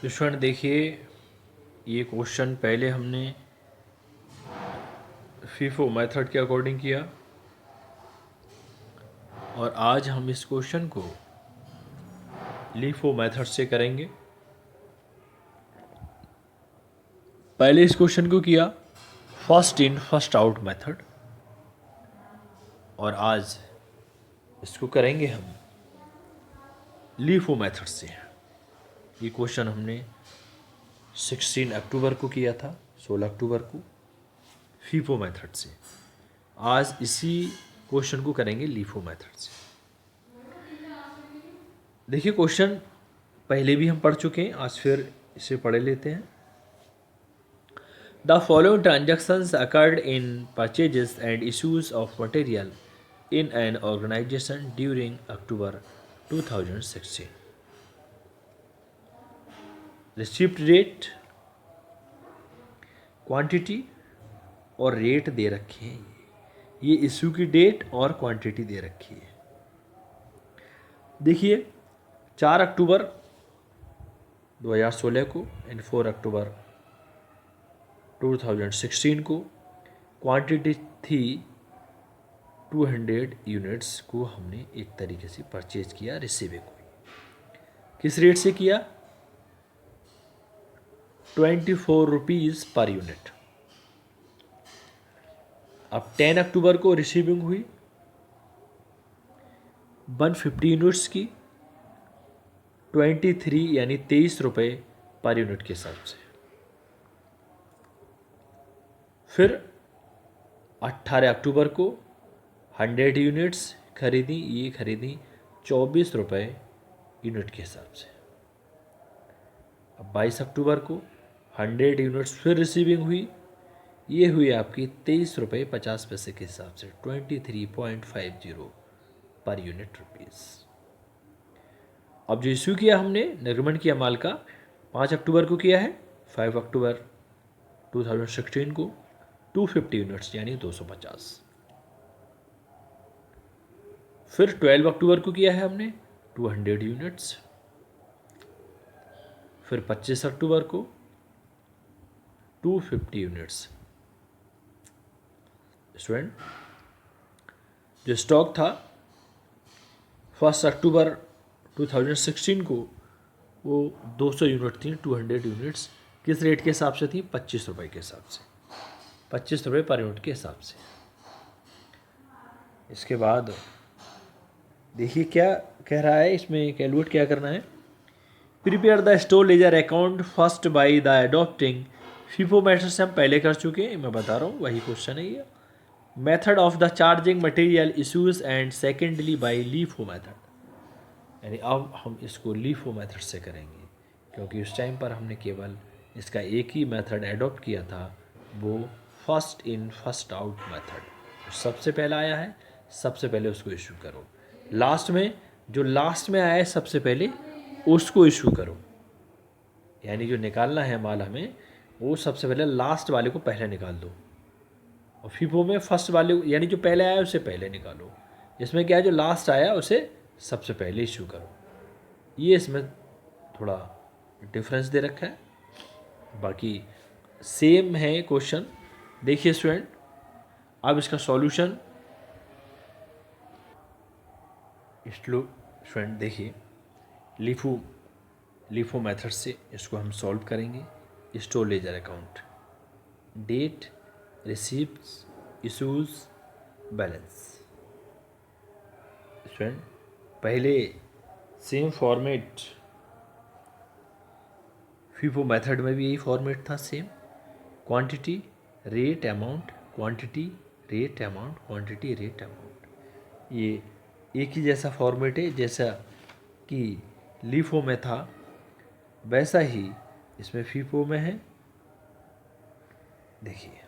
Student देखिए, ये question पहले हमने फीफो मेथड के अकॉर्डिंग किया और आज हम इस क्वेश्चन को लीफो मेथड से करेंगे। पहले इस क्वेश्चन को किया first in first out method और आज इसको करेंगे हम लीफो मेथड से। ये क्वेश्चन हमने 16 अक्टूबर को किया था, 16 अक्टूबर को फीफो मेथड से। आज इसी क्वेश्चन को करेंगे लीफो मेथड से। देखिए क्वेश्चन पहले भी हम पढ़ चुके हैं, आज फिर इसे पढ़ लेते हैं। The following transactions occurred in purchases and issues of material in an organisation during October 2016। Receipt date, quantity और रेट दे रखे हैं। ये इशू की डेट और क्वांटिटी दे रखी है। देखिए 4 अक्टूबर 2016 को एंड 4 अक्टूबर 2016 को क्वांटिटी थी 200 यूनिट्स को हमने एक तरीके से परचेज किया, रिसीविंग हुई। किस रेट से किया? 24 रुपीज़ पर यूनिट। अब 10 अक्टूबर को रिसीविंग हुई 150 यूनिट्स की 23 यानी 23 रुपये पर यूनिट के हिसाब से। फिर 18 अक्टूबर को 100 यूनिट्स खरीदी, ये खरीदी 24 रुपये यूनिट के हिसाब से। अब 22 अक्टूबर को 100 यूनिट्स फिर रिसीविंग हुई, ये हुई आपकी 23 रुपये 50 पैसे के हिसाब से, 23.50 पर यूनिट रुपीज़। अब जो इशू किया हमने, निर्गमन किया माल का, 5 अक्टूबर को किया है, 5 अक्टूबर 2016 को 250 यूनिट्स यानी 250। फिर 12 अक्टूबर को किया है हमने 200 यूनिट्स। फिर 25 अक्टूबर को 250 यूनिट्स। स्टूडेंट जो स्टॉक था 1 अक्टूबर 2016 को वो 200 यूनिट थी, 200 यूनिट्स किस रेट के हिसाब से थी? 25 रुपये के हिसाब से, 25 रुपये पर यूनिट के हिसाब से। इसके बाद देखिए क्या कह रहा है इसमें, कैलकुलेट क्या करना है। Prepare the store ledger account first by the adopting FIFO method से हम पहले कर चुके हैं, मैं बता रहा हूँ वही क्वेश्चन है ये। Method of the charging material issues and secondly by LIFO method, यानी अब हम इसको लीफो मेथड से करेंगे क्योंकि उस टाइम पर हमने केवल इसका एक ही मेथड एडॉप्ट किया था, वो first in first out method. सबसे पहला आया है, सबसे पहले उसको इशू करो। लास्ट में जो लास्ट में आया है सबसे पहले उसको इशू करो, यानी जो निकालना है माल हमें वो सबसे पहले लास्ट वाले को पहले निकाल दो और फीफो में फर्स्ट वाले यानी जो पहले आया उसे पहले निकालो। इसमें क्या है, जो लास्ट आया उसे सबसे पहले इशू करो। ये इसमें थोड़ा डिफरेंस दे रखा है, बाकी सेम है क्वेश्चन। देखिए स्टूडेंट, अब इसका सॉल्यूशन स्टूडेंट देखिए, लीफो मेथड से इसको हम सॉल्व करेंगे। Store ledger account, date, receipts, issues, balance. Student पहले सेम फॉर्मेट, फीफो मेथड में भी यही फॉर्मेट था same, quantity rate amount, quantity rate amount, quantity rate amount. ये एक ही जैसा फॉर्मेट है, जैसा कि लीफो में था वैसा ही इसमें फीफो में है। देखिए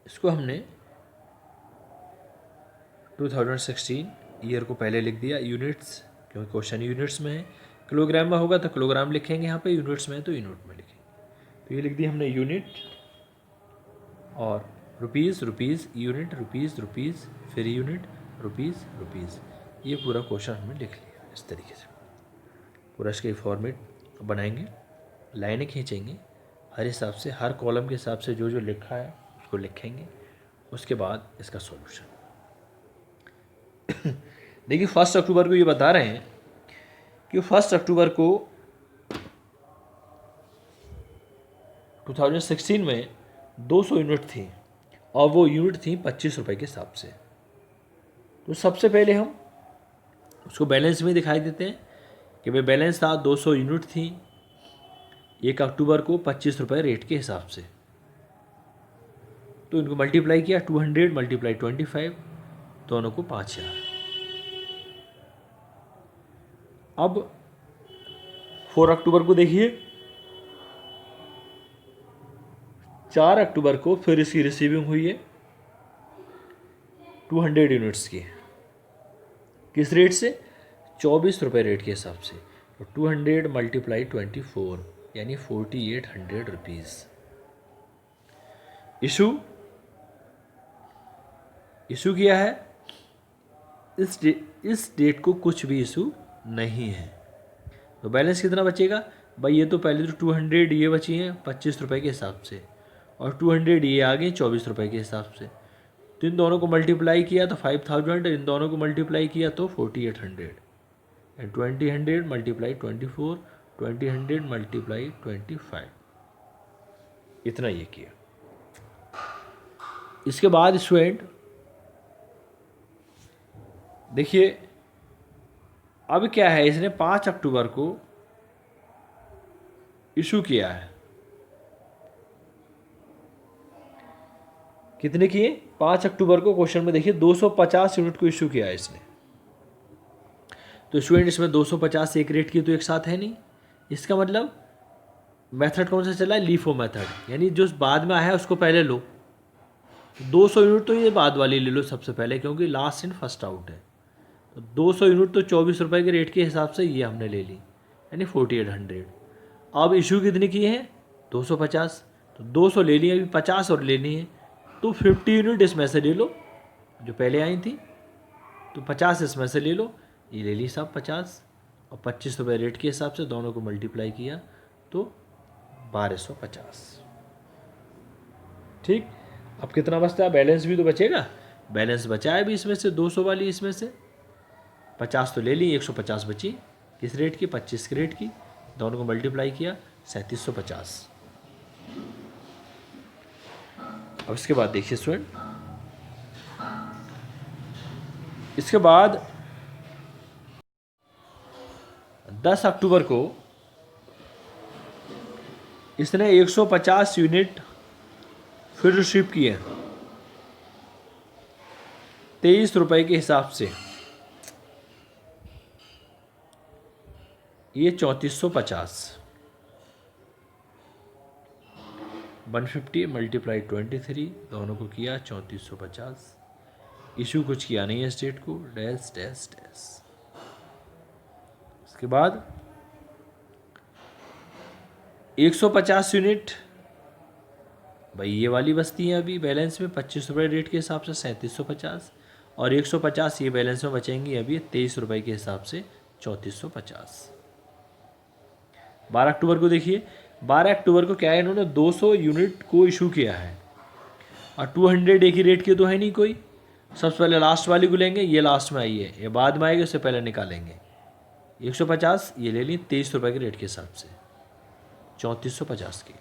इसको हमने 2016 ईयर को पहले लिख दिया, यूनिट्स क्योंकि क्वेश्चन यूनिट्स में है। किलोग्राम में होगा तो किलोग्राम लिखेंगे, यहाँ पे यूनिट्स में है तो यूनिट में लिखेंगे। तो ये लिख दिया हमने यूनिट और rupees rupees unit, rupees rupees फिर यूनिट, रुपीज़ रुपीज़। ये पूरा क्वेश्चन हमने लिख लिया इस तरीके से। पूरा इसका फॉर्मेट बनाएंगे, लाइनें खींचेंगे, हर हिसाब से हर कॉलम के हिसाब से जो जो लिखा है उसको लिखेंगे, उसके बाद इसका सॉल्यूशन। देखिए 1 अक्टूबर को ये बता रहे हैं कि 1 अक्टूबर को 2016 में 200 यूनिट थी और वो यूनिट थी 25 रुपये के हिसाब से। तो सबसे पहले हम उसको बैलेंस में दिखाई देते हैं कि भाई बैलेंस था 200 यूनिट थी 1 अक्टूबर को 25 रुपये रेट के हिसाब से। तो इनको मल्टीप्लाई किया, 200 मल्टीप्लाई 25, दोनों को 5000। अब 4 अक्टूबर को देखिए, 4 अक्टूबर को फिर इसकी रिसीविंग हुई है 200 यूनिट्स की। किस रेट से? 24 रुपये रेट के हिसाब से। तो 200 मल्टीप्लाई 24 यानी 4800 रुपीज़। इशू किया है, इस डेट को कुछ भी इशू नहीं है। तो बैलेंस कितना बचेगा भाई? ये तो पहले तो 200 ये बची हैं 25 रुपये के हिसाब से, और 200 ये आ गई 24 रुपये के हिसाब से। तो इन दोनों को मल्टीप्लाई किया तो 5000, इन दोनों को मल्टीप्लाई किया तो 4800, एंड 2000 मल्टीप्लाई 24, 2000 मल्टीप्लाई 25, इतना ये किया। इसके बाद स्टूडेंट देखिए, अब क्या है, इसने 5 अक्टूबर को इशू किया है। कितने किए? 5 अक्टूबर को क्वेश्चन में देखिए 250 यूनिट को इशू किया है इसने। तो स्टूडेंट इसमें 250 एक रेट की तो एक साथ है नहीं। इसका मतलब मेथड कौन सा चला है? लीफो मेथड, यानी जो बाद में आया है उसको पहले लो। 200 यूनिट तो ये बाद वाली ले लो सबसे पहले, क्योंकि लास्ट इन फर्स्ट आउट है। तो 200 यूनिट तो 24 रुपये के रेट के हिसाब से ये हमने ले ली, यानी 4800। अब इशू कितने किए हैं? 250। तो 200 ले ली, अभी 50 और लेनी है, तो 50 यूनिट इसमें से ले लो जो पहले आई थी, तो 50 इसमें से ले लो, ये ले ली सब 50, और 25 रुपये रेट के हिसाब से दोनों को मल्टीप्लाई किया तो 1250। ठीक, अब कितना बचता है? बैलेंस भी तो बचेगा। बैलेंस बचा है भी इसमें से 200 वाली, इसमें से 50 तो ले ली, 150 बची। किस रेट की? 25 के रेट की। दोनों को मल्टीप्लाई किया 3750। अब इसके बाद देखिए स्टूडेंट, इसके बाद 10 अक्टूबर को इसने 150 यूनिट फिर रिसीव किए 23 रुपये के हिसाब से। ये 3450, 150 मल्टीप्लाई 23, दोनों को किया 3450। इशू कुछ किया नहीं है स्टेट को, डैश डैश डैश। इसके बाद 150 यूनिट भाई ये वाली बचती हैं अभी बैलेंस में 25 रुपये रेट के हिसाब से 3750, और 150 ये बैलेंस में बचेंगी अभी 23 रुपये के हिसाब से 3450। 12 अक्टूबर को देखिए, 12 अक्टूबर को क्या है, इन्होंने 200 यूनिट को इशू किया है, और 200 एक ही रेट की तो है नहीं कोई। सबसे पहले लास्ट वाली को लेंगे, ये लास्ट में आई है, ये बाद में आएगी, उससे पहले निकालेंगे। 150 ये ले ली 23 रुपये के रेट के हिसाब से 3450 की।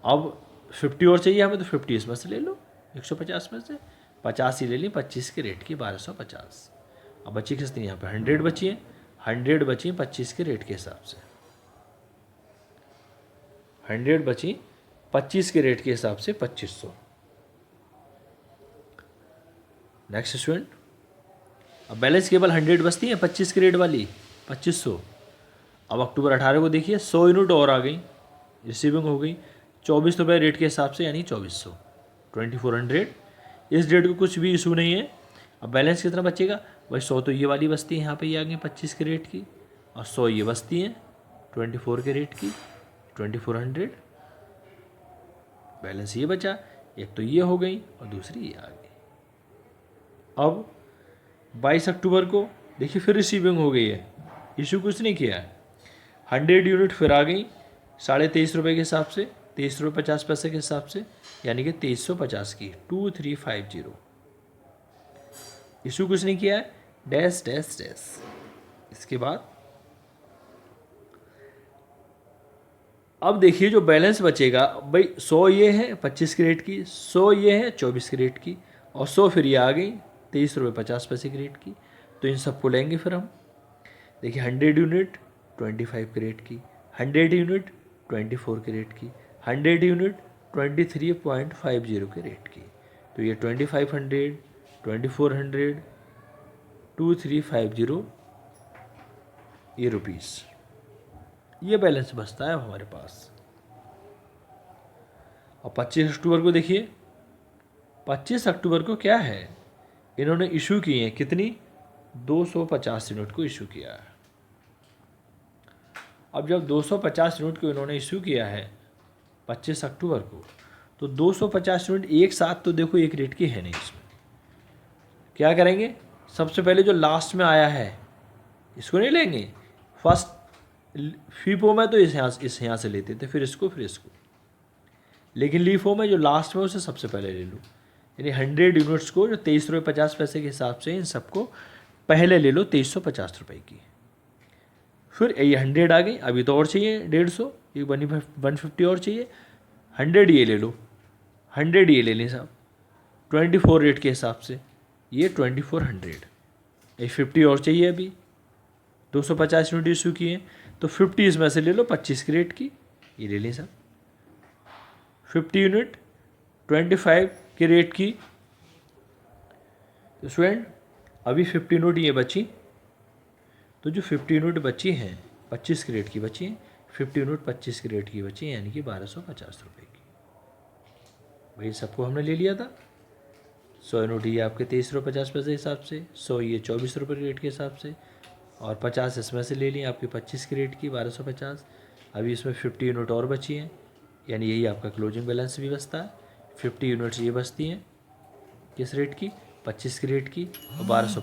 अब 50 और चाहिए हमें, तो 50 इसमें से ले लो 150 में से, 50 ही ले ली 25 के रेट की 1250। अब बची कितनी यहाँ पे? 100 बची है, 100 बची 25 के रेट के हिसाब से, 100 बची 25 के रेट के हिसाब से 2500। नेक्स्ट स्टूडेंट, अब बैलेंस केवल 100 बचती है 25 के रेट वाली 2500। अब अक्टूबर 18 को देखिए 100 यूनिट और आ गई, रिसीविंग हो गई 24 रुपये रेट के हिसाब से, यानी 2400, 2400। इस डेट को कुछ भी इशू नहीं है। अब बैलेंस कितना बचेगा भाई? 100 तो ये वाली बचती है, यहाँ पे ये आ गई 25 के रेट की, और 100 ये बचती हैं 24 के रेट की 2400। बैलेंस ये बचा, एक तो ये हो गई और दूसरी ये आ गई। अब 22 अक्टूबर को देखिए फिर रिसीविंग हो गई है, इशू कुछ नहीं किया है। 100 यूनिट फिर आ गई 23.5 के हिसाब से, 23 रुपये 50 पैसे के हिसाब से, यानी कि 2350 की 2350। इशू कुछ नहीं किया है, डैश डैश डैश। इसके बाद अब देखिए जो बैलेंस बचेगा भाई, 100 ये है 25 की रेट की, 100 ये है 24 की रेट की, और 100 फिर ये आ गई 23 रुपये 50 पैसे की रेट की। तो इन सबको लेंगे फिर हम। देखिए 100 यूनिट 25 की रेट की, 100 यूनिट 24 की रेट की, 100 यूनिट 23.50 के रेट की। तो ये 2500, 2400, 2350 ये रुपीस, ये बैलेंस बचता है हमारे पास। और 25 अक्टूबर को देखिए, 25 अक्टूबर को क्या है, इन्होंने इशू किए हैं कितनी, 250 यूनिट को इशू किया है। अब जब 250 यूनिट को इन्होंने इशू किया है 25 अक्टूबर को, तो 250 यूनिट एक साथ तो देखो एक रेट की है नहीं। इसमें क्या करेंगे, सबसे पहले जो लास्ट में आया है इसको नहीं लेंगे, फर्स्ट फीफो में तो इस यहाँ से लेते थे, फिर इसको फिर इसको, लेकिन लीफो में जो लास्ट में उसे सबसे पहले ले लो। यानी 100 यूनिट्स को जो 23 रुपये 50 पैसे के हिसाब से इन सबको पहले ले लो 2350 रुपये की। फिर ये 100 आ गई, अभी तो और चाहिए 150, ये 150 और चाहिए, 100 ये ले लो, 100 ये ले लें साहब 24 रेट के हिसाब से, ये 2400, ये 50 और चाहिए अभी, 250 यूनिट इशू किए, तो 50 इसमें से ले लो 25 की रेट की, ये ले लें साहब 50 यूनिट 25 के रेट की। तो स्टूडेंट अभी 50 यूनिट ये बची, तो जो 50 यूनिट बची हैं 25 की रेट की बची हैं, 50 यूनिट 25 की रेट की बची हैं, यानी कि 1250 रुपये की। भाई सबको हमने ले लिया था। 100 यूनिट ये आपके 23 रुपये 50 पैसे के हिसाब से, 100 ये 24 रुपये रेट के हिसाब से, और 50 इसमें से ले ली आपकी 25 की रेट की 1250। अभी इसमें 50 यूनिट और बची हैं, यानी यही आपका क्लोजिंग बैलेंस भी बचता है। 50 यूनिट्स ये बचती हैं किस रेट की, 25 की रेट की, और 1200